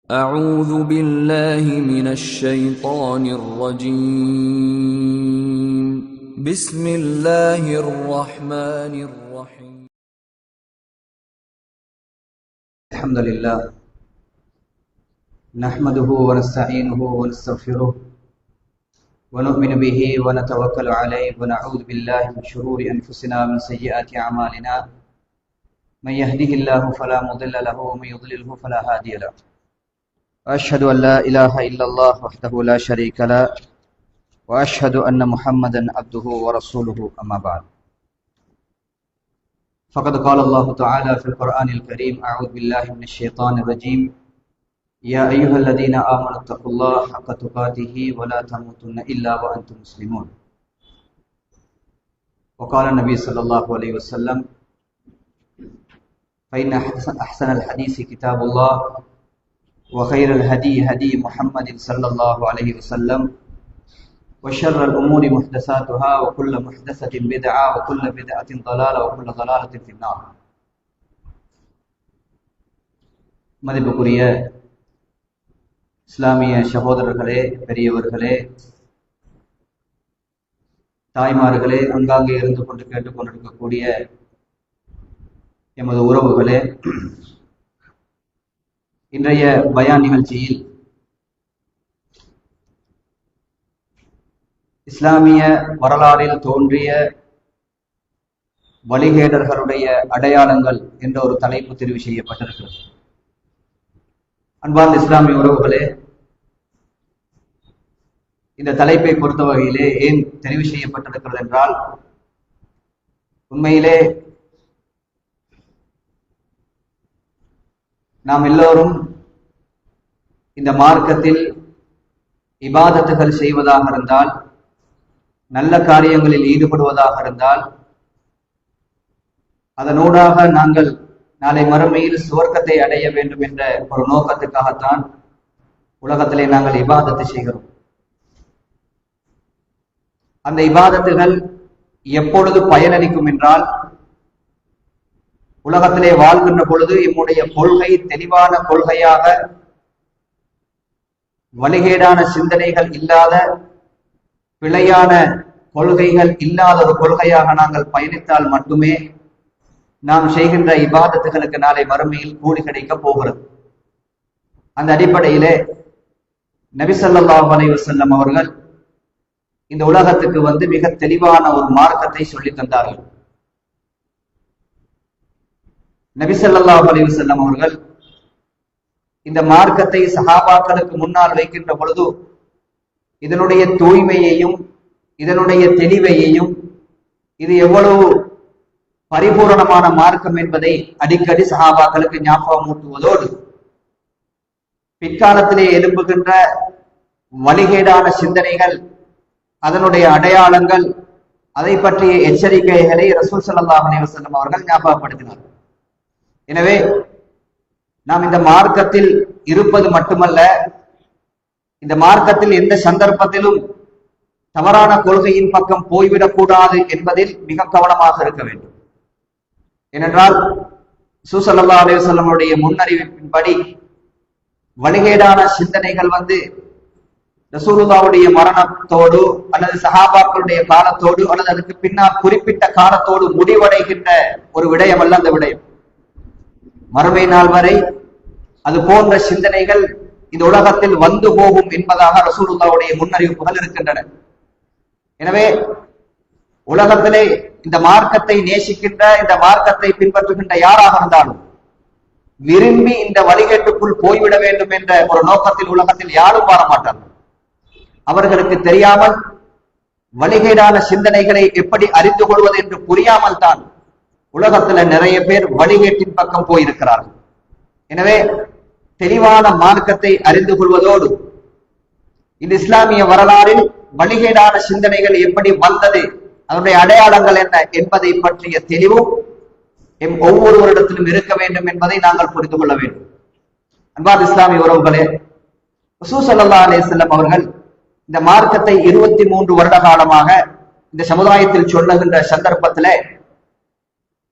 أعوذ بالله من الشيطان الرجيم بسم الله الرحمن الرحيم الحمد لله نحمده ونستعينه ونستغفره ونؤمن به ونتوكل عليه ونعوذ بالله من شرور أنفسنا ومن سيئات أعمالنا من يهده الله فلا مضل له ومن يضلله فلا هادي له وأشهد أن لا إله إلا الله وحده لا شريك له وأشهد أن محمدا عبده ورسوله أما بعد فقد قال الله تعالى في القرآن الكريم أعوذ بالله من الشيطان الرجيم يا أيها الذين آمنوا اتقوا الله حق تقاته ولا تموتن إلا وأنتم مسلمون وقال النبي صلى الله عليه وسلم فإن أحسن الحديث كتاب الله وخير الهدي هدي محمد صلى الله عليه وسلم وشر الأمور محدثاتها وكل محدثة بدعة وكل بدعة ضلالة وكل ضلالة في النار. மதிப்புக்குரிய இஸ்லாமிய சகோதரர்களே, பெரியவர்களே, தாய்மார்களே, அங்காங்கே இருந்து கொண்டு கேட்டுக்கொண்டிருக்கக்கூடிய எமது உறவுகளே, இன்றைய பயான் நிகழ்ச்சியில் இஸ்லாமிய வரலாறில் தோன்றிய வழிகேடர்களுடைய அடையாளங்கள் என்ற ஒரு தலைப்பு தெரிவு செய்யப்பட்டிருக்கிறது. அன்பார்ந்த இஸ்லாமிய உறவுகளே, இந்த தலைப்பை பொறுத்த வகையிலே ஏன் தெரிவு செய்யப்பட்டிருக்கிறது என்றால், உண்மையிலே நாம் எல்லோரும் இந்த மார்க்கத்தில் இபாதத்துகள் செய்வதாக இருந்தால், நல்ல காரியங்களில் ஈடுபடுவதாக இருந்தால், அதனூடாக நாங்கள் நாளை மறுமையில் சுவர்க்கத்தை அடைய வேண்டும் என்ற ஒரு நோக்கத்துக்காகத்தான் உலகத்திலே நாங்கள் இபாதத்தை செய்கிறோம். அந்த இபாதத்துகள் எப்பொழுது பயனளிக்கும் என்றால், உலகத்திலே வாழ்கின்ற பொழுது நம்முடைய கொள்கை தெளிவான கொள்கையாக, வழிகேடான சிந்தனைகள் இல்லாத, பிழையான கொள்கைகள் இல்லாத ஒரு கொள்கையாக நாங்கள் பயணித்தால் மட்டுமே நாம் செய்கின்ற இபாதத்துகளுக்கு நாளை மறுமையில் கூலி கிடைக்க போகிறது. அந்த அடிப்படையிலே நபி ஸல்லல்லாஹு அலைஹி வஸல்லம் அவர்கள் இந்த உலகத்துக்கு வந்து மிக தெளிவான ஒரு மார்க்கத்தை சொல்லி தந்தார்கள். நபி ஸல்லல்லாஹு அலைஹி வஸல்லம் அவர்கள் இந்த மார்க்கத்தை சஹாபாக்களுக்கு முன்னால் வைக்கின்ற பொழுது இதனுடைய தூய்மையையும் இதனுடைய தெளிவையையும், இது எவ்வளவு பரிபூரணமான மார்க்கம் என்பதை அடிக்கடி சஹாபாக்களுக்கு ஞாபகம் ஊட்டுவதோடு, பிற்காலத்திலே எழும்புகின்ற வழிகேடான சிந்தனைகள், அதனுடைய அடையாளங்கள், அதை பற்றிய எச்சரிக்கைகளை ரசூல் ஸல்லல்லாஹு அலைஹி வஸல்லம் அவர்கள் ஞாபகப்படுத்தினார்கள். எனவே நாம் இந்த மார்க்கத்தில் இருப்பது மட்டுமல்ல, இந்த மார்க்கத்தில் எந்த சந்தர்ப்பத்திலும் தவறான கொள்கையின் பக்கம் போய்விடக் கூடாது என்பதில் மிக கவனமாக இருக்க வேண்டும். ஏனென்றால் ரசூல் ஸல்லல்லாஹு அலைஹி வஸல்லம் உடைய முன்னறிவிப்பின்படி வழிகேடான சிந்தனைகள் வந்து ரசூலுல்லாஹ்வுடைய மரணத்தோடு அல்லது சஹாபாக்களுடைய காலத்தோடு அல்லது அதுக்கு பின்னால் குறிப்பிட்ட காலத்தோடு முடிவடைகின்ற ஒரு விடயம் அல்ல அந்த விடயம். மறுமை நாள் வரை அது போன்ற சிந்தனைகள் இந்த உலகத்தில் வந்து போகும் என்பதாக ரசூலுல்லாஹ்வுடைய முன்னறிவிப்புகள் இருக்கின்றன. எனவே உலகத்திலே இந்த மார்க்கத்தை நேசிக்கின்ற, இந்த மார்க்கத்தை பின்பற்றுகின்ற யாராக இருந்தாலும் விரும்பி இந்த வழிகேட்டுக்குள் போய்விட வேண்டும் என்ற ஒரு நோக்கத்தில் உலகத்தில் யாரும் வாழ மாட்டார்கள். அவர்களுக்கு தெரியாமல் வழிகேடான சிந்தனைகளை எப்படி அறிந்து கொள்வது என்று புரியாமல் தான் உலகத்துல நிறைய பேர் வழிகேட்டின் பக்கம் போயிருக்கிறார்கள். எனவே தெளிவான மார்க்கத்தை அறிந்து கொள்வதோடு, இந்த இஸ்லாமிய வரலாறில் வழிகேடான சிந்தனைகள் எப்படி வந்தது, அதனுடைய அடையாளங்கள் என்ன என்பதை பற்றிய தெளிவும் ஒவ்வொருவரிடத்திலும் இருக்க வேண்டும் என்பதை நாங்கள் புரிந்து கொள்ள வேண்டும். அன்பார்ந்த இஸ்லாமிய உறவுகளே, ரசூல் ஸல்லல்லாஹு அலைஹி வஸல்லம் அவர்கள் இந்த மார்க்கத்தை 23 வருட காலமாக இந்த சமுதாயத்தில் சொல்லுகின்ற சந்தர்ப்பத்திலே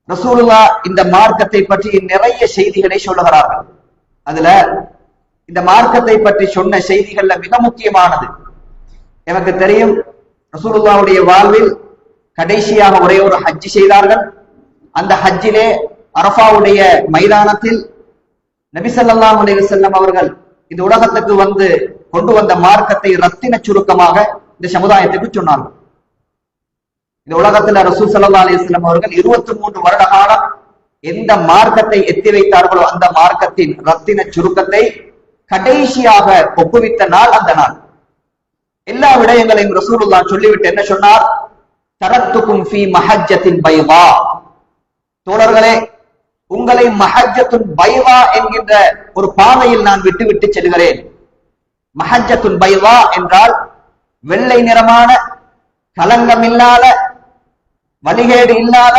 ரசூலுல்லாஹ் இந்த மார்க்கத்தை பற்றி நிறைய செய்திகளை சொல்லுகிறார்கள். அதுல இந்த மார்க்கத்தை பற்றி சொன்ன செய்திகள்ல மிக முக்கியமானது. எனக்கு தெரியும், ரசூலுல்லாஹ்வுடைய வாழ்வில் கடைசியாக ஒரே ஒரு ஹஜ்ஜி செய்தார்கள். அந்த ஹஜ்ஜிலே அரஃபாவுடைய மைதானத்தில் நபி ஸல்லல்லாஹு அலைஹி வஸல்லம் அவர்கள் இந்த உலகத்துக்கு வந்து கொண்டு வந்த மார்க்கத்தை ரத்தின சுருக்கமாக இந்த சமுதாயத்துக்கு சொன்னார்கள். இந்த உலகத்துல ரசூல் ஸல்லல்லாஹு அலைஹி வஸல்லம் அவர்கள் 23 வருட காலம் எந்த மார்க்கத்தை எத்தி வைத்தார்களோ அந்த மார்க்கத்தின் ரத்தின சுருக்கத்தை கடைசியாக ஒப்புவித்த நாள் அந்த நாள். எல்லா விடயங்களையும் ரசூலுல்லாஹ் சொல்லிவிட்டு என்ன சொன்னார்? தரத்துக்கும் ஃபீ மஹஜ்ஜத்தின் பைதா, தோழர்களே, உங்களை மஹஜ்ஜத்துன் பைதா என்கின்ற ஒரு பாதையில் நான் விட்டு செல்கிறேன். மஹஜ்ஜத்துன் பைதா என்றால் வெள்ளை நிறமான, கலங்கம் இல்லாத, வழிகேடு இல்லாத,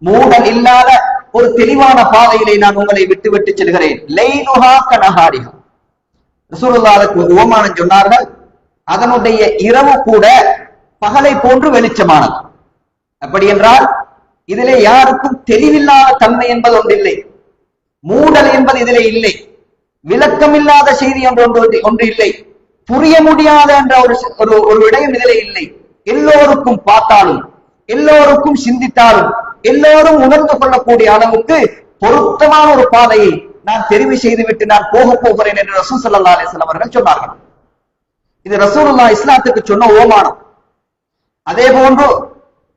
மூடல் இல்லாத ஒரு தெளிவான பாதையிலே நான் உங்களை விட்டு செல்கிறேன். லைலுஹா கனஹாரிஹா, ரசூலுல்லாஹ் அதற்கு ஒரு உவமானம் சொன்னார்கள். அதனுடைய இரவு கூட பகலை போன்று வெளிச்சமானது. அப்படி என்றால் இதிலே யாருக்கும் தெளிவில்லாத தன்மை என்பது ஒன்றில்லை, மூடல் என்பது இதிலே இல்லை, விளக்கம் இல்லாத செய்தி ஒன்று இல்லை, புரிய முடியாத என்ற ஒரு விடயம் இதிலே இல்லை. எல்லோருக்கும் பார்த்தாலும், எல்லோருக்கும் சிந்தித்தாலும், எல்லோரும் உணர்ந்து கொள்ளக்கூடிய அளவுக்கு பொருத்தமான ஒரு பாதையை நான் தெரிவு செய்துவிட்டு நான் போகிறேன் என்று ரசூல் ஸல்லல்லாஹு அலைஹி வஸல்லம் அவர்கள் சொன்னார்கள். இது ரசூலுல்லாஹ் இஸ்லாத்துக்கு சொன்ன ஓமானம். அதே போன்று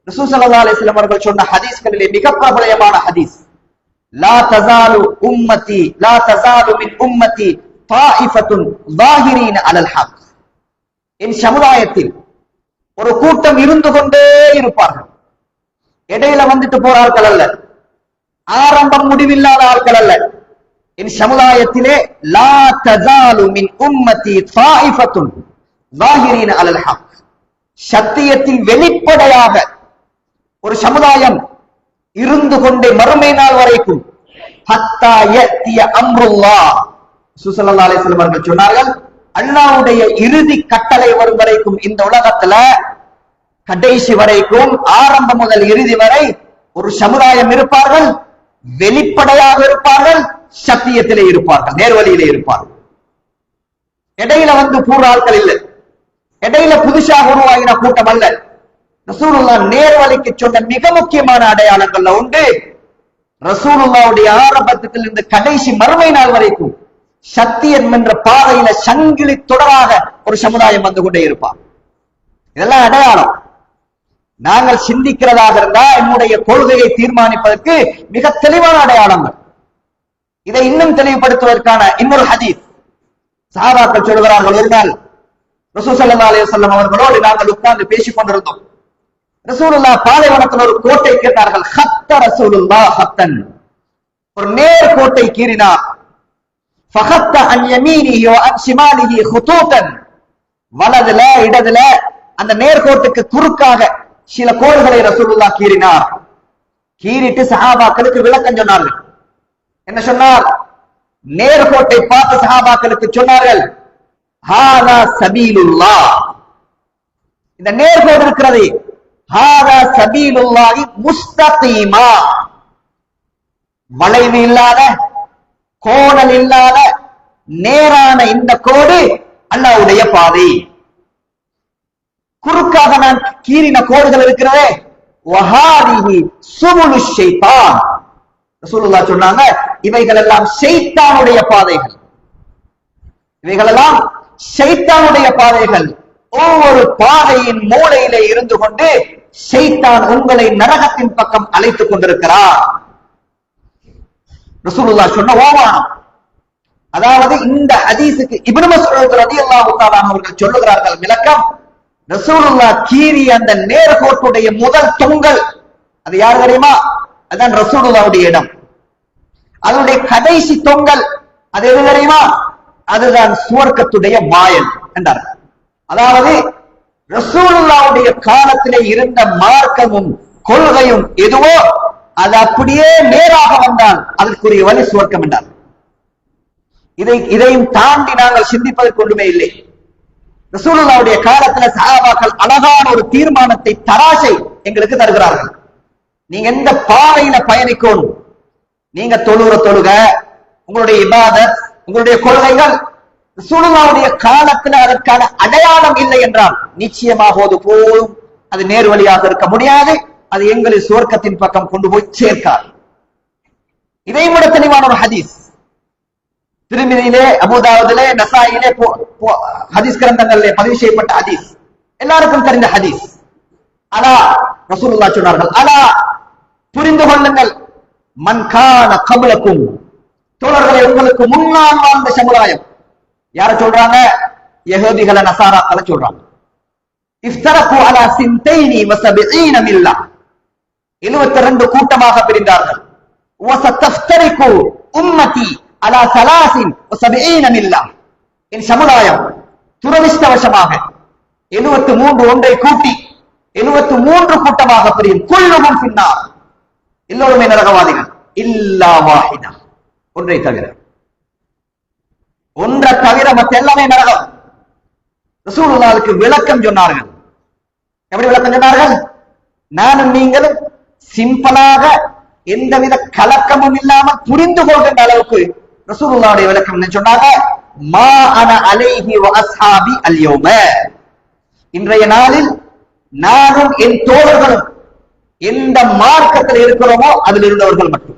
ரசூல் ஸல்லல்லாஹு அலைஹி வஸல்லம் அவர்கள் சொன்ன ஹதீஸ்களிலே மிக பிரபலமான ஹதீஸ், லா தஸாலு உம்மதி லா தஸாலு மின் உம்மதி தாயிஃபத்துன் ஸாஹிரீன அலல் ஹக், என் சமுதாயத்தில் ஒரு கூட்டம் இருந்து கொண்டே இருப்பார்கள். இடையில வந்துட்டு போற ஆட்கள் அல்ல, ஆரம்பம் முடிவில்லாத ஆட்கள் அல்ல. என் சமுதாயத்திலே லா தஸாலு மின் உம்மதி தாயிஃபத்துன் ஸாஹிரீன அலல் ஹக், சத்தியத்தில் வெளிப்படையாக ஒரு சமுதாயம் இருந்து கொண்டே மறுமை நாள் வரைக்கும், ஹத்தா யத்திய அம்ருல்லாஹ், ஸல்லல்லாஹு அலைஹி வஸல்லம் அவர்கள் சொன்னார்கள், அல்லாஹ்வுடைய இறுதி கட்டளை வரும் வரைக்கும் இந்த உலகத்துல கடைசி வரைக்கும், ஆரம்பம் முதல் இறுதி வரை ஒரு சமுதாயம் இருப்பார்கள், வெளிப்படையாக இருப்பார்கள், சத்தியத்திலே இருப்பார்கள், நேர்வழியிலே இருப்பார்கள். இடையில வந்து பூர்வ ஆட்கள் இல்லை, இடையில புதுசாக உருவாகின கூட்டம் அல்ல. ரசூலுல்லாஹ் நேர்வழிக்கு சொன்ன மிக முக்கியமான அடையாளங்கள்ல உண்டு, ரசூலுல்லாஹ்வுடைய ஆரம்பத்தில் இருந்து கடைசி மறுமை நாள் வரைக்கும் சத்தியம் என்ற பாதையில சங்கிலி தொடராக ஒரு சமுதாயம் வந்து கொண்டே இருப்பார். இதெல்லாம் அடையாளம். நாங்கள் சிந்திக்கிறதாக இருந்தா என்னுடைய கொள்கையை தீர்மானிப்பதற்கு மிக தெளிவான அடையாளங்கள். இதை இன்னும் தெளிவுபடுத்துவதற்கான இன்னொரு ஹதீஸ், சஹாபாக்கள் சொல்கிறார்கள், ஒரு நாள் ரசூல் ஸல்லல்லாஹு அலைஹி வஸல்லம் அவர்களோடு நாங்கள் உட்கார்ந்து பேசிக் கொண்டிருந்தோம். ரசூலுல்லாஹ் பாலைவனத்தில் ஒரு கோட்டை கேட்டார்கள். ஹத்த ரசூலுல்லாஹ் ஹத்தன், ஒரு நேர் கோட்டை கீறினார். ஃபஹத்த அன் யமீனிஹி வ அன் ஷிமாலிஹி ஹுதூதன், வலதுல இடதுல அந்த நேர்கோட்டுக்கு குறுக்காக சில கோடுகளை ரசூலுல்லாஹ் கீறினார். கீறிட்டு சஹாபாக்களுக்கு விளக்கம் சொன்னார்கள். என்ன சொன்னார்? நேர்கோட்டை பார்த்து சஹாபாக்களுக்கு சொன்னார்கள், ஹாதா சபீலுல்லாஹ், இந்த நேர்கோடு இருக்கிறது, ஹாதா சபீலுல்லாஹி முஸ்தகீமா, வளைவு இல்லாத, கோணல் இல்லாத நேரான இந்த கோடு அல்லாஹ்வுடைய பாதை. குறுக்காக நான் கீறின கோடுகள் இருக்கிறதே, வஹாதிஹி சுபுலு ஷைத்தான், ரசூலுல்லாஹ் சொன்னாங்க, இவைகள் எல்லாம் ஷைத்தானுடைய பாதைகள், இவைகள் எல்லாம் ஷைத்தானுடைய பாதைகள். ஒவ்வொரு பாதையின் மூலையிலே இருந்து கொண்டு ஷைத்தான் உங்களை நரகத்தின் பக்கம் அழைத்துக் கொண்டிருக்கிறார். ரசூலுல்லாஹ் சொன்ன ஓமானம். அதாவது இந்த ஹதீஸுக்கு இப்னு மஸ்ஊத் ரலியல்லாஹு தஆலா அவர்கள் சொல்லுகிறார்கள் விளக்கம், ரசூலுல்லாஹ் கீறிய அந்த நேர்கோட்டுடைய முதல் தொங்கல் அது யார் தெரியுமா? அதான் ரசூலுல்லாஹ்வுடைய இடம். அதனுடைய கடைசி தொங்கல் அது எது தெரியுமா? அதுதான் சுவர்க்கத்துடைய வாயில் என்றார். அதாவது ரசூலுல்லாஹ்வுடைய காலத்திலே இருந்த மார்க்கமும் கொள்கையும் எதுவோ அது அப்படியே நேராக வந்தால் அதற்குரிய வழி சுவர்க்கம் என்றார். இதையும் தாண்டி நாங்கள் சிந்திப்பதற்கு ஒன்றுமே இல்லை. ரசூலுல்லாஹ்வுடைய காலத்துல சஹாபாக்கள் அழகான ஒரு தீர்மானத்தை, தராசை எங்களுக்கு தருகிறார்கள். நீங்க எந்த பாதையில பயணிக்கணும், நீங்க தொழுக, உங்களுடைய இபாதத், உங்களுடைய கொள்கைகள் ரசூலுல்லாஹ்வுடைய காலத்துல அதற்கான அடையாளம் இல்லை என்றால் நிச்சயமாக போதும் அது நேர்வழியாக இருக்க முடியாது. அது எங்களை சுவர்க்கத்தின் பக்கம் கொண்டு போய் சேர்க்காது. இதை விட தெளிவான ஒரு ஹதீஸ் திருமிதியிலே, அபூதாவுதிலே, நசாயிலே ஹதீஸ் கிரந்தங்களிலே பதிவு செய்யப்பட்ட ஹதீஸ், எல்லாருக்கும் தெரிந்த ஹதீஸ். அலா, ரசூலுல்லாஹ் சொன்னார்கள், அலா புரிந்து கொள்ளுங்கள், மன் கான கப்லக்கும், தோழர்களை உங்களுக்கு முன்னால் வாழ்ந்த சமுதாயம். யார சொல்றாங்க? யஹூதிகளை, நசாராக்களை சொல்றாங்க. இஃப்தரகு அலா சின்தைனி வ சபீன மில்லா, 72 கூட்டமாக பிரிந்தார்கள். வ சதஃப்தரிகு உம்மதி அலா சலாசின் வ சபீன மில்லா, என் சமுதாயம் துரதிஷ்டவசமாக 73 ஒன்றை கூட்டி 73 கூட்டமாக பிரியும். குல்லுஹும் ஃபின்னார், எல்லோருமே நரகவாதிகள். இல்லா வாஹிதா, ஒன்றை தவிர, ஒன்றை தவிர மற்ற எல்லாமே நரகம். ரசூலுல்லாஹ்வுக்கு விளக்கம் சொன்னார்கள். எப்படி விளக்கம் சொன்னார்கள்? நானும் நீங்களும் சிம்பிளாக எந்தவித கலக்கமும் இல்லாமல் புரிந்து கொள்கின்ற அளவுக்கு ரசூலுல்லாஹ்வுடைய விளக்கம் என்ன சொன்னாங்க? மா அன அலைஹி வ அஸ்ஹாபி அல் யௌம, இன்றைய நாளில் நானும் என் தோழர்களும் எந்த மார்க்கத்தில் இருக்கிறோமோ அதில் இருந்தவர்கள் மட்டும்.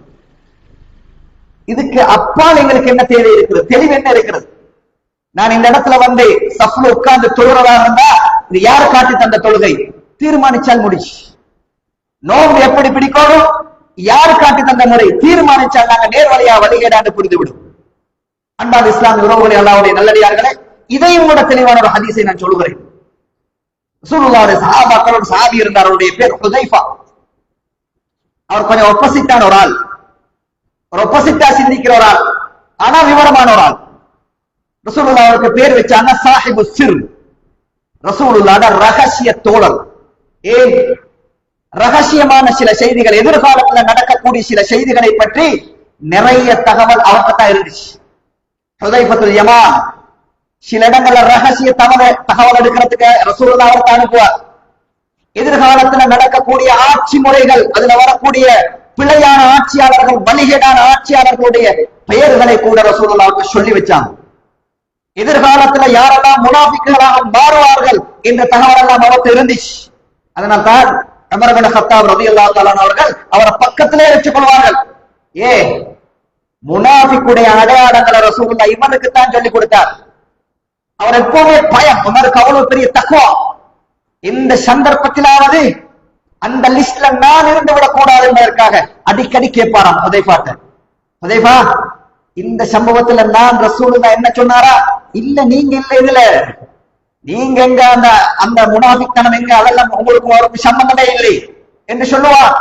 இதுக்கு அப்பால் எங்களுக்கு என்ன தேவை இருக்கிறது? தெளிவு என்ன இருக்கிறது? நான் இந்த இடத்துல வந்து சஃப்ல உட்கார்ந்து தொழுறதா இருந்தா இது யார் காட்டி தந்த தொழுகை? தீர்மானிச்சால் முடிச்சு. நோம்பு எப்படி பிடிக்கணும்? யார் காட்டி தந்த முறை? தீர்மானிச்சால் நாங்க நேர்வழியா வழிகேடாண்டு புரிந்துவிடும். அன்பான இஸ்லாமிய உறவுகளை, அல்லாஹ்வுடைய நல்லடியார்களே, இதையும் கூட தெளிவான ஒரு ஹதீஸை நான் சொல்லுகிறேன். ரசூலுல்லாஹ்வுடைய சஹாபாக்களோட சஹாபி இருந்தார், அவருடைய பேர் ஹுதைஃபா. அவர் கொஞ்சம் ஆப்போசிட்டான ஒரு ஆள், ஒரு ஆப்போசிட்டா சிந்திக்கிற ஒரு ஆள், ஆனா விவரமான ஒரு ஆள். ரசூலுல்லாஹ் அவருக்கு பேர் வச்சாங்க சாஹிபு சிர், ரசூலுல்லாஹ்வுடைய ரகசிய தோழர். ஏன்? ரகசியமான சில செய்திகள், எதிர்காலத்தில் நடக்கக்கூடிய சில செய்திகளை பற்றி நிறைய தகவல் அவர்கிட்ட தான் இருந்துச்சு. ஹுதைஃபத்துல் யமான் சில இடங்கள்ல ரகசிய தகவல் எடுக்கிறதுக்கு ரசூலுல்லாஹ் அவர்கிட்ட அனுப்புவார். எதிர்காலத்துல நடக்கக்கூடிய ஆட்சி முறைகள், அதுல வரக்கூடிய பிழையான ஆட்சியாளர்கள், வழிகேடான ஆட்சியாளர்களுடைய பெயர்களை கூட ரசூலுல்லாஹ்வுக்கு சொல்லி வச்சாங்க. எதிர்காலத்துல யாரெல்லாம் முனாஃபிக்குகளாக மாறுவார்கள் என்ற தகவல் எல்லாம் அவருக்கு இருந்துச்சு. அதனால் தான் உமர் இப்னு கத்தாப் ரலியல்லாஹு தஆலா அவர்கள் அவரை பக்கத்திலே வச்சுக் கொள்வார்கள். முனாஃபிக்குடைய அடையாளங்களை ரசூலுல்லாஹ் இவனுக்கு தான் சொல்லி கொடுத்தார். அவர் எப்பவுமே பயம், உமருக்கு அவ்வளவு பெரிய தக்வா. இந்த சந்தர்ப்பத்திலாவது அந்த லிஸ்ட்ல நான் இருந்து விடக் கூடாது என்பதற்காக அடிக்கடி கேட்பாராம் ஹுதைஃபாட்ட, ஹுதைஃபா இந்த சம்பவத்துல நான் ரசூலுல்லாஹ் என்ன சொன்னாரா? இல்ல நீங்க இல்ல, இதுல நீங்க எங்க, அந்த முனாஃபிக்தனம் எங்க, அதெல்லாம் உங்களுக்கு ஒரு சம்பந்தமே இல்லை என்று சொல்லுவார்.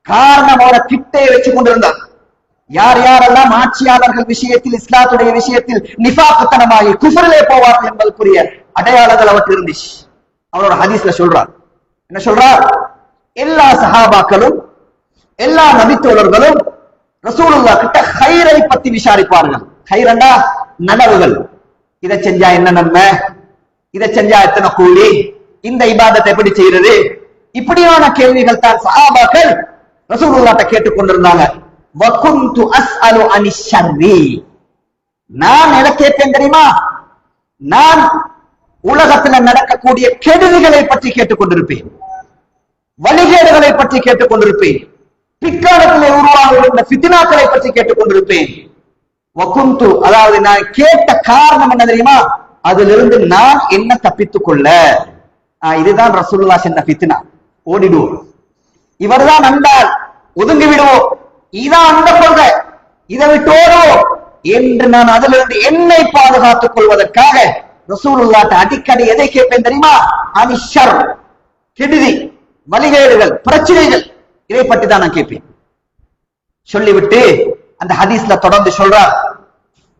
காரணம் அவரை கிட்டே வச்சு கொண்டிருந்தார். யார் யாரெல்லாம் ஆட்சியாளர்கள் விஷயத்தில், இஸ்லாத்துடைய விஷயத்தில் நிஃபாக்குத்தனமாகி குஃப்ரிலே போவார்கள் என்பதற்குரிய அடையாளங்கள் அவருக்கு இருந்துச்சு. அவரோட ஹதீஸ்ல சொல்றார், என்ன சொல்றார்? எல்லா சஹாபாக்களும், எல்லா நபித்தோழர்களும் ரசூலுல்லாஹ் கிட்ட ஹைரை பத்தி விசாரிப்பார்கள். ஹைரண்டா நனவுகள். இதை செஞ்சா என்ன நன்மை, இதை செஞ்சா எத்தனை கூலி, இந்த இபாதத்தை எப்படி செய்யறது, இப்படியான கேள்விகள் தான் சஹாபாக்கள் ரசூலுல்லாஹ்ட்ட கேட்டுக் கொண்டிருந்தாங்க. வகுந்து அஸ்அலு அனிஷ் ஷர்ரி, நான் எதை கேட்பேன் தெரியுமா? நான் உலகத்துல நடக்கக்கூடிய கெடுதிகளை பற்றி கேட்டுக் கொண்டிருப்பேன், வழிகேடுகளை பற்றி கேட்டுக் கொண்டிருப்பேன், பிற்காலத்திலே உருவாகுகின்ற ஃபித்னாக்களை பற்றி கேட்டுக் கொண்டிருப்பேன். வகுந்து, அதாவது நான் கேட்ட காரணம் என்ன தெரியுமா? அதிலிருந்து நான் என்ன தப்பித்துக் கொள்ள. இதுதான் ரசூலுல்லாஹ் சொன்ன ஃபித்னா, ஓடிடுவோம், இவர்தான் அண்டால் ஒதுங்கி விடுவோம், இதான் அந்த கொள்கை, இதை விட்டு ஓடுவோம் என்று நான் அதிலிருந்து என்னை பாதுகாத்துக் கொள்வதற்காக ரசூலுல்லாஹ் அடிக்கடி எதை கேட்பேன் தெரியுமா? அனிஷர், கெடுதி, வழிகேடுகள், பிரச்சனைகள், இதை பற்றி தான் நான் கேட்பேன். சொல்லிவிட்டு அந்த ஹதீஸ்ல தொடர்ந்து சொல்றார்,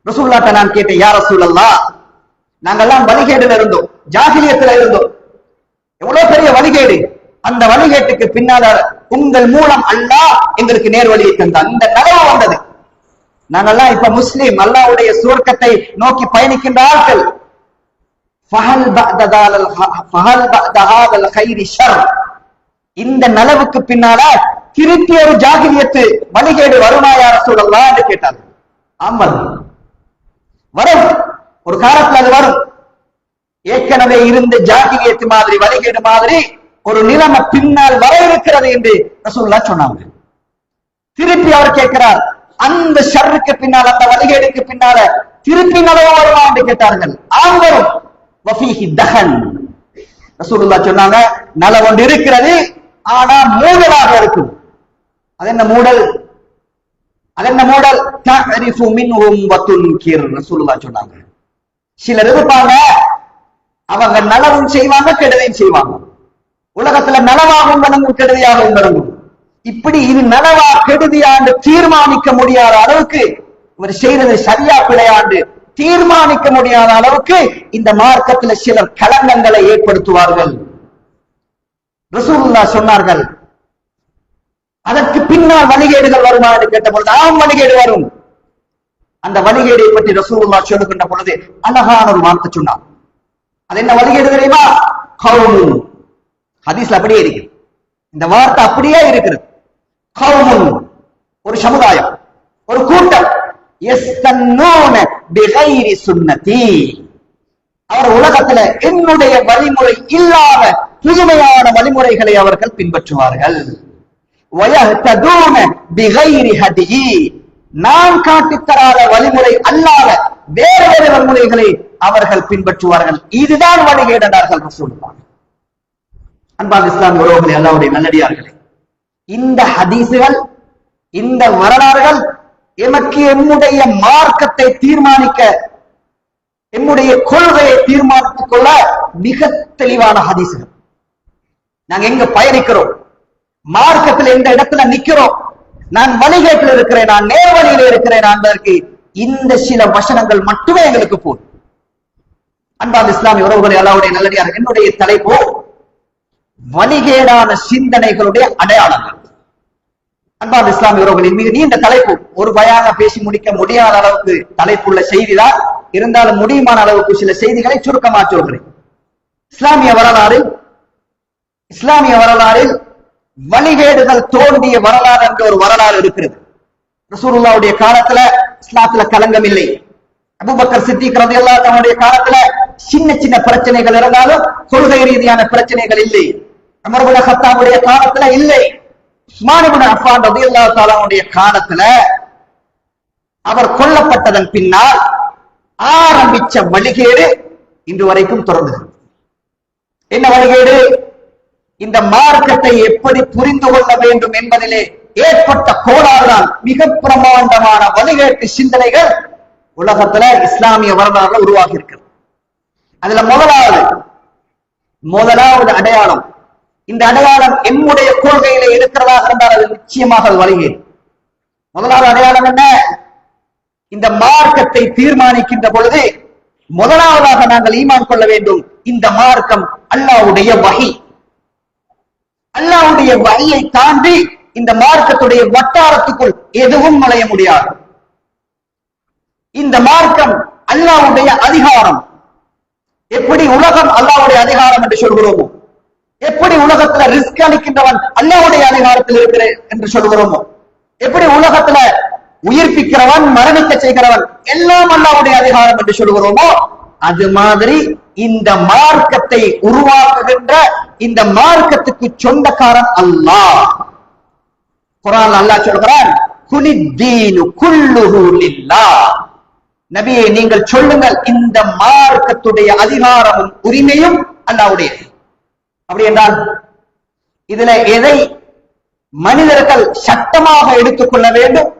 ரசூலுல்லாஹ்ட்ட நான் கேட்டேன், யா ரசூலல்லாஹ், நாங்கெல்லாம் வழிகேடுல இருந்தோம், ஜாஹிலியத்துல இருந்தோம், எவ்வளவு பெரிய வழிகேடு, அந்த வழிகேட்டுக்கு பின்னால உங்கள் மூலம் அல்லாஹ் எங்களுக்கு நேர் வழியை தந்தான், இந்த நலவு வந்தது, நாங்கெல்லாம் இப்ப முஸ்லிம், அல்லாஹ்வுடைய சுவர்க்கத்தை நோக்கி பயணிக்கின்ற ஆட்கள். இந்த நலவுக்கு பின்னால திருப்பி ஒரு ஜாகிலியத்து வழிகேடு வருமா யா ரசூலல்லாஹ் என்று கேட்டார். ஆமாம் வரும். ஒரு காலத்துல அது வரும். ஏற்கனவே இருந்த ஜாகிலியத்து மாதிரி வழிகேடு மாதிரி ஒரு நிலைமை பின்னால் வர இருக்கிறது என்று ரசூலுல்லாஹ் சொன்னாங்க. திருப்பி அவர் கேட்கிறார், அந்த ஷர்ருக்கு பின்னால், அந்த வழிகேடுக்கு பின்னால திருப்பி நலவு வருமா என்று கேட்டார்கள். ஆம் வரும். வஃபீஹி தஹன். ரசூலுல்லாஹ் சொன்னாங்க, நலவு ஒன்று இருக்கிறது, ஆனா மூடலாக இருக்கும். அது என்ன மூடல்? அது என்ன மூடல்? தஅரிஃபு மின்ஹும் வ துன்கிர். ரசூலுல்லாஹ் சொன்னாங்க, சிலர் இருப்பாங்க, அவங்க நலவும் செய்வாங்க, கெடுதையும் செய்வாங்க. உலகத்துல நலவாகவும் விளங்கும், கெடுதியாகவும் விளங்கும். இப்படி இது நலவா கெடுதியாண்டு தீர்மானிக்க முடியாத அளவுக்கு, இவர் செய்யறது சரியா பிழையாண்டு தீர்மானிக்க முடியாத அளவுக்கு இந்த மார்க்கத்துல சிலர் களங்கங்களை ஏற்படுத்துவார்கள். ரசூலுல்லாஹ் சொன்னார்கள், அதற்கு பின்னால் வழிகேடுகள் வருமா என்று கேட்ட பொழுது, ஆம் வழிகேடு வரும். அந்த வழிகேடை பற்றி ரசூலுல்லாஹ் சொல்லுகின்ற பொழுது அழகான ஒரு வார்த்தை சொன்னார். அது என்ன வழிகேடு தெரியுமா? கௌமுன். ஹதீஸ்ல அப்படியே இருக்கு, இந்த வார்த்தை அப்படியே இருக்கிறது. கௌமுன், ஒரு சமுதாயம், ஒரு கூட்டம். யஸ்தன்னூன பிகைரி சுன்னதி. அவர் உலகத்துல என்னுடைய வழிமுறை இல்லாத புதுமையான வழிமுறைகளை அவர்கள் பின்பற்றுவார்கள். வயஹ்ததூன பிகைரி ஹதியி. நான் காட்டித்தராத வழிமுறை அல்லாத வேறு வேறு வழிமுறைகளை அவர்கள் பின்பற்றுவார்கள். இதுதான் வழிகேடு என்றார்கள் ரசூலுல்லாஹ். அன்பான இஸ்லாமிய உறவுகளே, அல்லாஹ்வுடைய நல்லடியார்களே, இந்த ஹதீசுகள், இந்த வரலாறுகள் எமக்கு எம்முடைய மார்க்கத்தை தீர்மானிக்க, எம்முடைய கொள்கையை தீர்மானித்துக் கொள்ள மிக தெளிவான ஹதீசுகள். நாங்க எங்க பயணிக்கிறோம், மார்க்கத்தில் எந்த இடத்துல நிக்கிறோம், நான் வழிகேட்டில் இருக்கிறேன், நான் நேர்வழியில் இருக்கிறேன் என்பதற்கு இந்த சில வசனங்கள் மட்டுமே எங்களுக்கு போதும். அன்பான இஸ்லாமிய உறவுகளை, அல்லாஹ்வுடைய நல்லடியார், என்னுடைய தலைப்பு வழிகேடான சிந்தனைகளுடைய அடையாளங்கள். அன்பான இஸ்லாமிய உறவுகளின் மிக நீண்ட தலைப்பு, ஒரு பயான பேசி முடிக்க முடியாத அளவுக்கு தலைப்புள்ள செய்திதான். இருந்தாலும் முடியுமான அளவுக்கு சில செய்திகளை சுருக்கமாக சொல்கிறேன். இஸ்லாமிய வரலாறில் வழிகேடுகள் தோன்றிய வரலாறு என்ற ஒரு வரலாறு இருக்கிறது. ரசூலுல்லாஹ்வுடைய காலத்துல இஸ்லாத்துல கலங்கம் இல்லை. அபூபக்கர் சித்திக் ரலியல்லாஹு அன்ஹுடைய காலத்துல சின்ன சின்ன பிரச்சனைகள் இருந்தாலும் கொள்கை ரீதியான பிரச்சனைகள் இல்லை. உமர் இப்னு கத்தாபுடைய காலத்துல இல்லை. உஸ்மான் இப்னு அஃபான் ரலியல்லாஹு தஆலா அவருடைய காலத்துல அவர் கொல்லப்பட்டதன் பின்னால் ஆரம்பிச்ச வழிகேடு இன்று வரைக்கும் தொடர்கிறது. என்ன வழிகேடு? இந்த மார்க்கத்தை எப்படி புரிந்து கொள்ள வேண்டும் என்பதிலே ஏற்பட்ட கோளாறுதான் மிக பிரமாண்டமான வழிகேட்டு சிந்தனைகள் உலகத்துல இஸ்லாமிய வரலாறுல உருவாகி இருக்கிறது. அதுல முதலாவது அடையாளம், இந்த அடையாளம் எம்முடைய கொள்கையில இருக்கிறதாக இருந்தால் அது நிச்சயமாக வழிகேடு. முதலாவது அடையாளம் என்ன? இந்த மார்க்கத்தை தீர்மானிக்கின்ற பொழுது முதலாவதாக நாங்கள் ஈமான் கொள்ள வேண்டும், இந்த மார்க்கம் அல்லாஹ்வுடைய வஹி. அல்லாஹ்வுடைய வஹியை தாண்டி இந்த மார்க்கத்துடைய வட்டாரத்துக்குள் எதுவும் நுழைய முடியாது. இந்த மார்க்கம் அல்லாஹ்வுடைய அதிகாரம். எப்படி உலகம் அல்லாஹ்வுடைய அதிகாரம் என்று சொல்கிறோமோ, எப்படி உலகத்துல ரிஸ்க் அளிக்கின்றவன் அல்லாஹ்வுடைய அதிகாரத்தில் இருக்கிறேன் என்று சொல்கிறோமோ, எப்படி உலகத்துல உயிர்ப்பிக்கிறவன் மரணிக்க செய்கிறவன் எல்லாம் அல்லாஹ்வுடைய அதிகாரம் என்று சொல்கிறோமோ, அது மாதிரி இந்த மார்க்கத்தை உருவாக்குகின்ற இந்த மார்க்கத்துக்கு சொந்தக்காரன் அல்லாஹ். குர்ஆன்ல அல்லாஹ் சொல்கிறான், குலித்தீனு குல்லுஹு லில்லாஹ். நபியே நீங்கள் சொல்லுங்கள், இந்த மார்க்கத்துடைய அதிகாரமும் உரிமையும் அல்லாஹ்வுடையது. அப்படி என்றால் இதுல எதை மனிதர்கள் சட்டமாக எடுத்துக்கொள்ள வேண்டும்,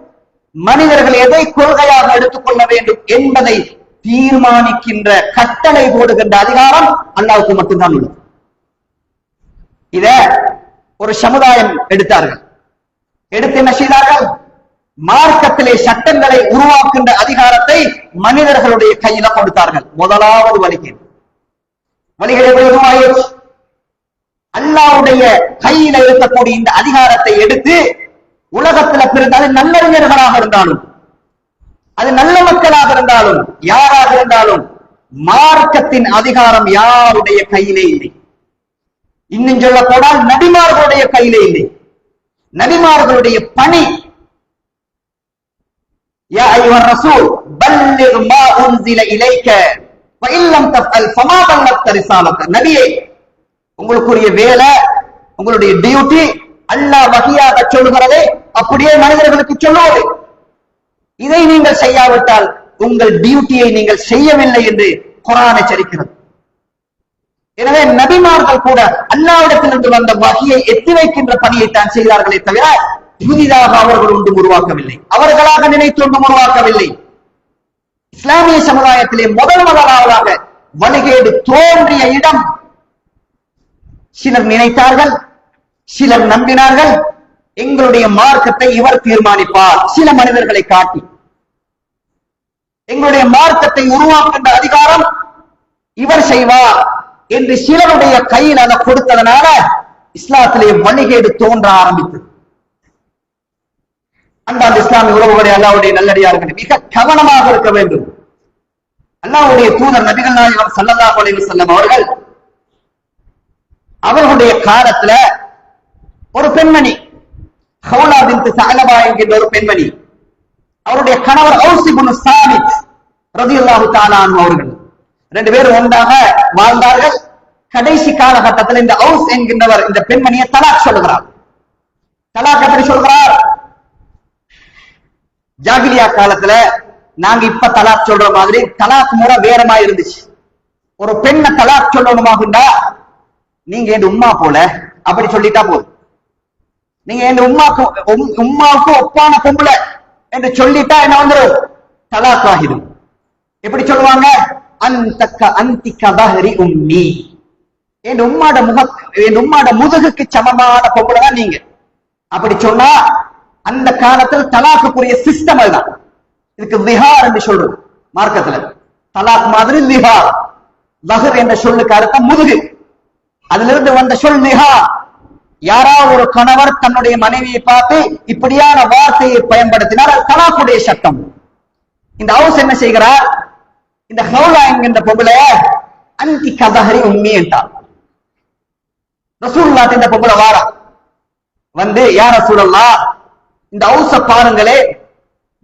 மனிதர்கள் எதை கொள்கையாக எடுத்துக்கொள்ள வேண்டும் என்பதை தீர்மானிக்கின்ற, கட்டளை போடுகின்ற அதிகாரம் அல்லாஹ்வுக்கு மட்டும்தான் உள்ளது. இத ஒரு சமுதாயம் எடுத்தார்கள். எடுத்து என்ன செய்தார்கள்? மார்க்கத்திலே சட்டங்களை உருவாக்குகின்ற அதிகாரத்தை மனிதர்களுடைய கையில கொடுத்தார்கள். முதலாவது வழிகேடு எப்படி உருவாயிற்று? அல்லாஹ்வுடைய கையில இருக்கக்கூடிய இந்த அதிகாரத்தை எடுத்து உலகத்துல பிறந்த, அது நல்லறிஞர்களாக இருந்தாலும், அது நல்ல மக்களாக இருந்தாலும், யாராக இருந்தாலும், மார்க்கத்தின் அதிகாரம் யாருடைய கையிலே இல்லை. இன்னும் சொல்ல போனால் நபிமார்களுடைய கையிலே இல்லை. நபிமார்களுடைய பணி யா அய்யுஹர் ரசூல் பல்லிக் மா உன்ஸில இலைக வ இல்லம் தஃஅல் ஃபமா பல்லக்த ரிசாலத. நபியே, உங்களுக்குரிய வேலை, உங்களுடைய டியூட்டி அல்லாஹ் வஹியாக சொல்லுகிறதை அப்படியே மனிதர்களுக்கு சொல்லுவது. இதை நீங்கள் செய்யாவிட்டால் உங்கள் டியூட்டியை நீங்கள் செய்யவில்லை என்று குர்ஆன் எச்சரிக்கிறது. எனவே நபிமார்கள் கூட அல்லாஹ்விடத்திலிருந்து வந்த வஹியை எத்தி வைக்கின்ற பணியை தான் செய்தார்களே தவிர புதிதாக அவர்கள் ஒன்றும் உருவாக்கவில்லை, அவர்களாக நினைத்து ஒன்றும் உருவாக்கவில்லை. இஸ்லாமிய சமுதாயத்திலே முதலாவதாக வழிகேடு தோன்றிய இடம் சிலர் நினைத்தார்கள், சிலர் நம்பினார்கள், எங்களுடைய மார்க்கத்தை இவர் தீர்மானிப்பார். சில மனிதர்களை காட்டி எங்களுடைய மார்க்கத்தை உருவாக்கின்ற அதிகாரம் இவர் செய்வார் என்று சிலருடைய கையில் அதை கொடுத்ததனால இஸ்லாத்திலே வழிகேடு தோன்ற ஆரம்பித்தது. அன்பார்ந்த இஸ்லாமிய உறவுகளை அல்லாஹ்வுடைய நல்லடியார்கள் மிக கவனமாக இருக்க வேண்டும். அல்லாஹ்வுடைய தூதர் நபிகள் நாயகம் ஸல்லல்லாஹு அலைஹி வஸல்லம் அவர்களுடைய காலத்துல ஒரு பெண்மணி ஹவுலா பின்த் ஸஅலபா என்கிற ஒரு பெண்மணி, அவருடைய கணவர் ஔஸ் இப்னு சாமித் ரலியல்லாஹு தஆலா அன்ஹு அவர்கள் ரெண்டு பேரும் ஒன்றாக வாழ்ந்தார்கள். கடைசி காலகட்டத்தில் இந்த ஔஸ் என்கின்றவர் இந்த பெண்மணியை தலாக் சொல்லுகிறார். தலாக் எப்படி சொல்கிறார்? ஜாகிலியா காலத்துல நாங்க இப்ப தலாக் சொல்ற மாதிரி தலாக் முறை வேறமா இருந்துச்சு. ஒரு பெண்ணை தலாக் சொல்லணுமாகுண்டா நீங்க என் உம்மா போல அப்படி சொல்லிட்டா போதும். நீங்க என் உம்மாவுக்கு ஒப்பான பொம்பளை என்று சொல்லிட்டா என்ன வந்துடும்? தலாக் ஆகிடும். எப்படி சொல்லுவாங்க? அந்தக்க அந்திக்க பஹரி உம்மி, என் உம்மாட முதுகுக்கு சமமான பொம்பளை தான் நீங்க. அப்படி சொன்னா அந்த காலத்தில் தலாக்குரிய சிஸ்டம் அதுதான். இதுக்கு விஹார் என்று சொல்றது மார்க்கத்துல. தலாக் மாதிரி விஹார். பஹர் என்ற சொல்லுக்கு அர்த்தம் முதுகு. அதிலிருந்து வந்த சொல் விஹார். யாராவது ஒரு கணவர் தன்னுடைய மனைவியை பார்த்து இப்படியான வார்த்தையை பயன்படுத்தினால் அது தலாக்குடைய சட்டம். இந்த ஹவுஸ் என்ன செய்கிறார்? இந்த ஹவுலா என்கின்ற பொம்பளை அந்தி கபஹரி உம்மி என்றார். ரசூலுல்லாஹ் இந்த பொம்பளை வாரா வந்து, யா ரசூலல்லாஹ், இந்த ஹவுஸ பாருங்களே,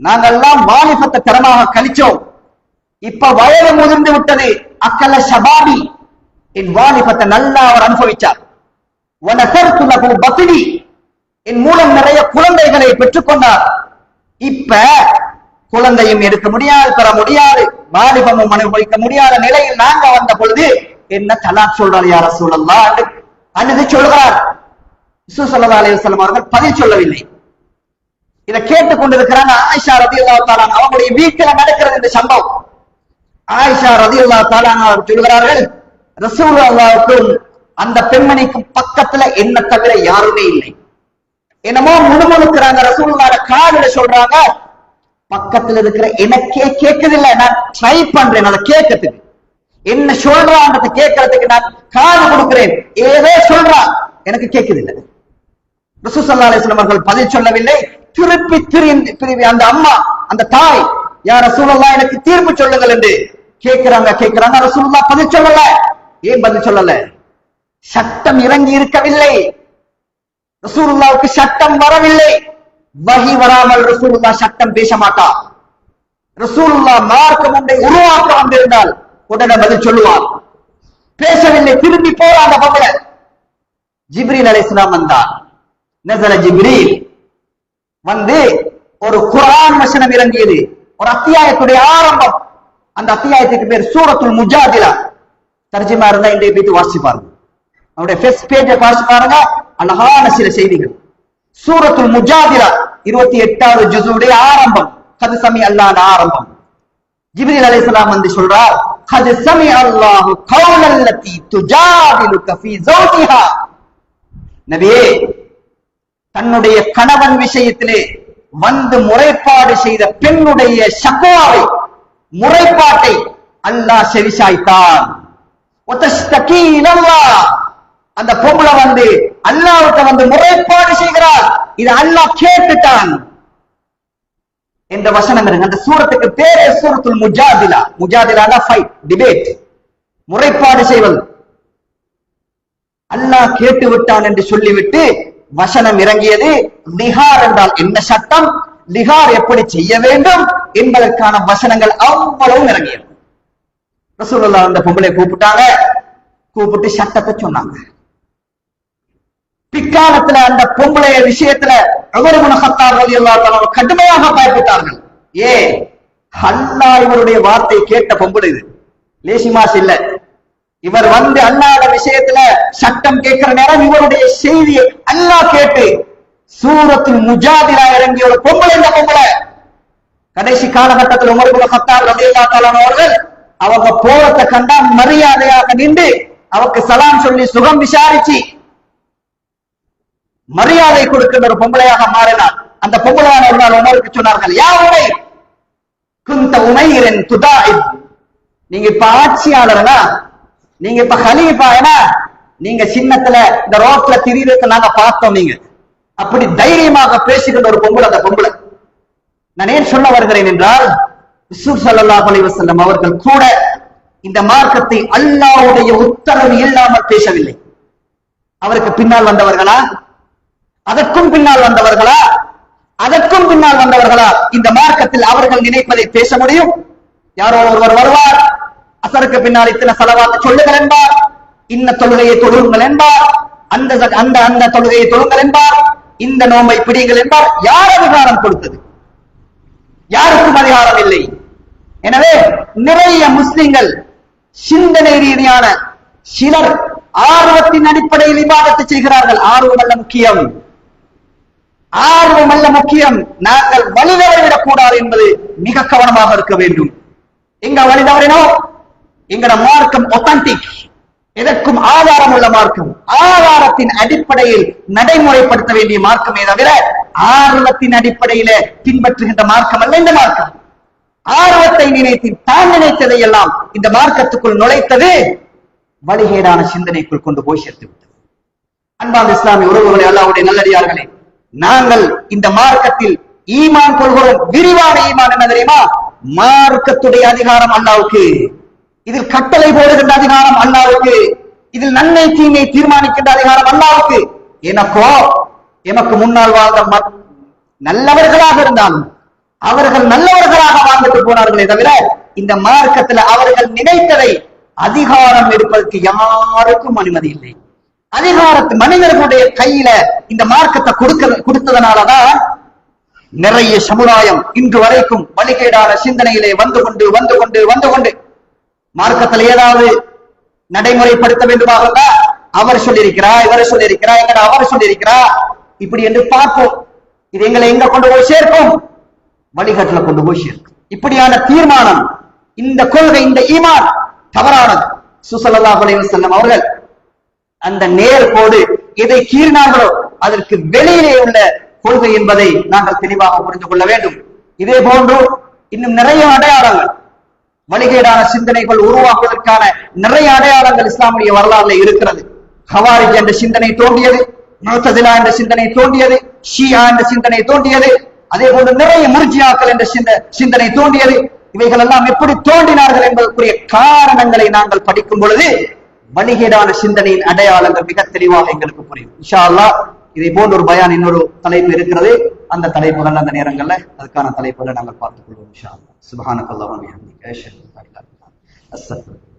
நாங்கெல்லாம் வாலிபத்தை தரமாக கழிச்சோம், இப்ப வயது முதிர்ந்து விட்டது. அக்கல ஷபாபி, என் வாலிபத்தை நல்லா அவர் அனுபவிச்சார். வனசர்து லஹு பத்னி, என் மூலம் நிறைய குழந்தைகளை பெற்றுக்கொண்டார். இப்ப குழந்தையும் எடுக்க முடியாது, பெற முடியாது, வாலிபமும் அனுபவிக்க முடியாத நிலையில் நாங்க வந்த பொழுது என்ன தலாக் சொல்றார் யா ரசூலல்லாஹ் அழுது சொல்கிறார். ரசூல் ஸல்லல்லாஹு அலைஹி வஸல்லம் அவர்கள் பதில் சொல்லவில்லை. இதை கேட்டுக் கொண்டிருக்கிறாங்க ஆயிஷா ரலியல்லாஹு தஆலா. அவங்களுடைய வீட்டில் நடக்கிறது இந்த சம்பவம். ஆயிஷா ரலியல்லாஹு தஆலா அவர் சொல்கிறார்கள், ரசூலுல்லாஹ்வுக்கும் அந்த பெண்மணிக்கும் பக்கத்துல என்ன தவிர யாருமே இல்லை. என்னமோ முணுமுணுக்கிறாங்க. ரசூலுல்லாஹ் காதுல சொல்றாங்க, பக்கத்துல இருக்கிற எனக்கே கேட்கதில்லை, நான் ட்ரை பண்றேன் அதை கேட்கறதுக்கு, என்ன சொல்றான்றதை கேட்கறதுக்கு நான் காது கொடுக்கிறேன், ஏதோ சொல்றான் எனக்கு கேட்கதில்லை. ரசூல் ஸல்லல்லாஹு அலைஹி வஸல்லம் அவர்கள் பதில் சொல்லவில்லை. திருப்பி அந்த அம்மா, அந்த தாய், யா ரசூலுல்லாஹ் எனக்கு தீர்ப்பு சொல்லுங்கள் என்று கேட்கிறாங்க. ரசூலுல்லாஹ் பதில் சொல்லல. ஏன் பதில் சொல்லல? சட்டம் இறங்கி இருக்கவில்லை. ரசூலுல்லாஹ்வுக்கு சட்டம் வரவில்லை. வஹி வராமல் ரசூலுல்லாஹ் சட்டம் பேச மாட்டார். ரசூலுல்லாஹ் மார்க்கம் ஒன்றை உருவாக்க வந்திருந்தால் உடனே பதில் சொல்லுவார். பேசவில்லை. திரும்பி போறாங்க பொம்பளை. ஜிப்ரீல் அலைஹிஸ்ஸலாம் வந்தார். நஸல ஜிப்ரீல் வந்து ஒரு குர்ஆன் வசனம் இறங்கியது, ஒரு அத்தியாயத்துடைய ஆரம்பம். அந்த அத்தியாயத்துக்கு பேர் சூரத்துல் முஜாதிலா. தர்ஜுமா இருந்தா இன்றைய போய் வாசிச்சு பாருங்க. அவருடைய ஃபர்ஸ்ட் பேஜை வாசிச்சு பாருங்க. அழகான சில செய்திகள். சூரத்துல் முஜாதிலா 28வது ஜுஸுடைய ஆரம்பம். கது சமி அல்லாஹ் ஆரம்பம். ஜிப்ரீல் அலைஹிஸ்ஸலாம் வந்து சொல்றார், கது சமி அல்லாஹு கௌலல்லதி துஜாதிலுக ஃபீ ஜௌஜிஹா. நபியே, தன்னுடைய கணவன் விஷயத்திலே வந்து முறைப்பாடு செய்த பெண்ணுடைய ஷக்வாவை, முறைப்பாட்டை அல்லாஹ் செவிசாய்த்தான். அந்த பொம்பளை வந்து அல்லாஹ்வுக்கு வந்து முறைப்பாடு செய்கிறார். இது அல்லாஹ் கேட்டுட்டான் என்ற வசனம் இருக்கு. அந்த சூரத்துக்கு பேரே சூரத்துல் முஜாதிலா. முஜாதிலானா ஃபைட், டிபேட், முறைப்பாடு செய்வது. அல்லாஹ் கேட்டு விட்டான் என்று சொல்லிவிட்டு வசனம் இறங்கியது. நிஹார் என்றால் என்ன சட்டம், லிகார் எப்படி செய்ய வேண்டும் என்பதற்கான வசனங்கள் அவ்வளவு இறங்கியது. ரசூலுல்லாஹ் அந்த பொம்பளை கூப்பிட்டாங்க, கூப்பிட்டு சட்டத்தை சொன்னாங்க. பிற்காலத்துல அந்த பொம்பளை விஷயத்துல உமர் இப்னு கத்தாப் ரலியல்லாஹு தஆலா கடுமையாக பயப்பட்டார்கள். அல்லாஹ் இவருடைய வார்த்தை கேட்ட பொம்பளை இது, லேசிமாஸ் இல்ல. இவர் வந்து அல்லாஹ்வுடைய விஷயத்துல சட்டம் கேட்கிற நேரம் இவருடைய செய்தியை அல்லாஹ் கேட்டு சூரத்துல் முஜாதிலா இறங்கிய ஒரு பொம்பளை. இந்த பொம்பளை கடைசி காலகட்டத்தில் உமர் இப்னு கத்தாப் ரலியல்லாஹு தஆலா அவர்கள் அவங்க போறத கண்டா மரியாதையாக நின்று அவருக்கு சலாம் சொல்லி சுகம் விசாரிச்சு மரியாதை கொடுக்கின்ற ஒரு பொம்பளையாக மாறினார். அந்த பொம்பளையான ஒரு நாள் உமருக்கு சொன்னார்கள், யா உமைர் குந்த உமைரன் துதாஇப், நீங்க இப்ப ஆட்சியாளர்னா, நீங்க இப்ப ஹலீஃபா, ஏன்னா நீங்க சின்னத்துல இந்த ரோட்ல திரியிறதுக்கு நாங்க பார்த்தோம். நீங்க அப்படி தைரியமாக பேசுகின்ற ஒரு பொம்பளை அந்த பொம்பளை. நான் ஏன் சொல்ல வருகிறேன் என்றால், ரசூல் ஸல்லல்லாஹு அலைஹி வஸல்லம் அவர்கள் கூட இந்த மார்க்கத்தை அல்லாஹ்வுடைய உத்தரவு இல்லாமல் பேசவில்லை. அவருக்கு பின்னால் வந்தவர்களா, அதற்கும் பின்னால் வந்தவர்களா, அதற்கும் பின்னால் வந்தவர்களா இந்த மார்க்கத்தில் அவர்கள் நினைப்பதை பேச முடியும்? யாரோ ஒருவர் வருவார், அசருக்கு பின்னால் இத்தனை ஸலவாத் சொல்லுங்கள் என்பார், இன்ன தொழுகையை தொழுங்கள் என்பார், அந்த அந்த அந்த தொழுகையை தொழுங்கள் என்பார், இந்த நோம்பை பிடிங்கள் என்பார். யார் அதிகாரம் கொடுத்தது? யாருக்கும் அதிகாரம் இல்லை. எனவே நிறைய முஸ்லிம்கள் சிந்தனை ரீதியான சிலர் ஆர்வத்தின் அடிப்படையில் இபாதத்தை செய்கிறார்கள். ஆர்வம் அல்ல முக்கியம், ஆர்வம் அல்ல முக்கியம். நாங்கள் வழிதவறி விடக் கூடாது என்பது மிக கவனமாக இருக்க வேண்டும். எங்க வழிதவறினோ எங்கட மார்க்கம் ஒத்தன்டிக், எதற்கும் ஆதாரம் உள்ள மார்க்கம், ஆதாரத்தின் அடிப்படையில் நடைமுறைப்படுத்த வேண்டிய மார்க்கமே தவிர ஆர்வத்தின் அடிப்படையில பின்பற்றுகின்ற மார்க்கம் அல்ல இந்த மார்க்கம். ஆர்வத்தை நினைத்து தான் நினைத்ததை எல்லாம் இந்த மார்க்கத்துக்குள் நுழைத்தது வழிகேடான சிந்தனைக்குள் கொண்டு போய் சேர்த்து விட்டது. அன்பார்ந்த இஸ்லாமிய உறவுகளே, அல்லாஹ்வுடைய நல்லடியார்களே, நாங்கள் இந்த மார்க்கத்தில் ஈமான் கொள்கிறோம். விரிவான ஈமான் என்ன தெரியுமா? மார்க்கத்துடைய அதிகாரம் அல்லாஹ்வுக்கு, இதில் கட்டளை போடுகின்ற அதிகாரம் அல்லாஹ்வுக்கு, இதில் நன்மை தீமை தீர்மானிக்கின்ற அதிகாரம் அல்லாஹ்வுக்கு. எனக்கோ எமக்கு முன்னால் வாழ்ந்த நல்லவர்களாக இருந்தாலும் அவர்கள் நல்லவர்களாக வாழ்ந்துட்டு போனார்களே தவிர இந்த மார்க்கத்தில் அவர்கள் நினைத்ததை அதிகாரம் எடுப்பதற்கு யாருக்கும் அனுமதி இல்லை. அதிகாரத்து மனிதர்களுடைய கையில இந்த மார்க்கத்தை கொடுத்ததனாலதான் நிறைய சமுதாயம் இன்று வரைக்கும் வழிகேடான சிந்தனையிலே வந்து கொண்டு மார்க்கத்தில் ஏதாவது நடைமுறைப்படுத்த வேண்டுமாக இருந்தா அவர் சொல்லியிருக்கிறா, இவர் சொல்லியிருக்கிறா, எங்கட அவர் சொல்லியிருக்கிறா, இப்படி என்று பார்ப்போம். இது எங்களை எங்க கொண்டு போய் சேர்க்கும்? வழிகாட்டுல கொண்டு போய் சேர்க்கும். இப்படியான தீர்மானம், இந்த கொள்கை, இந்த ஈமான் தவறானது. ஸல்லல்லாஹு அலைஹி வஸல்லம் அவர்கள் அந்த நேர்கோடு எதை கீறினார்களோ அதற்கு வெளியிலே உள்ள கொள்கை என்பதை நாங்கள் தெளிவாக புரிந்து கொள்ள வேண்டும். இதே போன்று இன்னும் நிறைய அடையாளங்கள், வழிகேடான சிந்தனைகள் உருவாக்குவதற்கான நிறைய அடையாளங்கள் இஸ்லாமிய வரலாறுல இருக்கிறது. ஹவாரிஜ் என்ற சிந்தனை தோன்றியது, முஅ்தஸிலா என்ற சிந்தனை தோன்றியது, ஷியா என்ற சிந்தனை தோன்றியது, அதே போன்று நிறைய முர்ஜியாக்கள் என்ற சிந்தனை தோன்றியது. இவைகள் எல்லாம் எப்படி தோன்றினார்கள் என்பதற்குரிய காரணங்களை நாங்கள் படிக்கும் பொழுது வழிகேடான சிந்தனையின் அடையாளங்கள் மிக தெளிவாக எங்களுக்கு புரியும். இன்ஷா அல்லாஹ் இதை போன்ற ஒரு பயான் இன்னொரு தலைப்பு இருக்கிறது. அந்த தலைப்புகள் அந்த நேரங்கள்ல அதுக்கான தலைப்புகளை நாங்கள் பார்த்துக் கொள்வோம். இன்ஷா அல்லாஹ். சுப்ஹானக்கல்லாஹு வ பிஹம்திக அஷ்ஹது அன் லா இலாஹா இல்லா அன்த அஸ்தக்ஃபிருக்க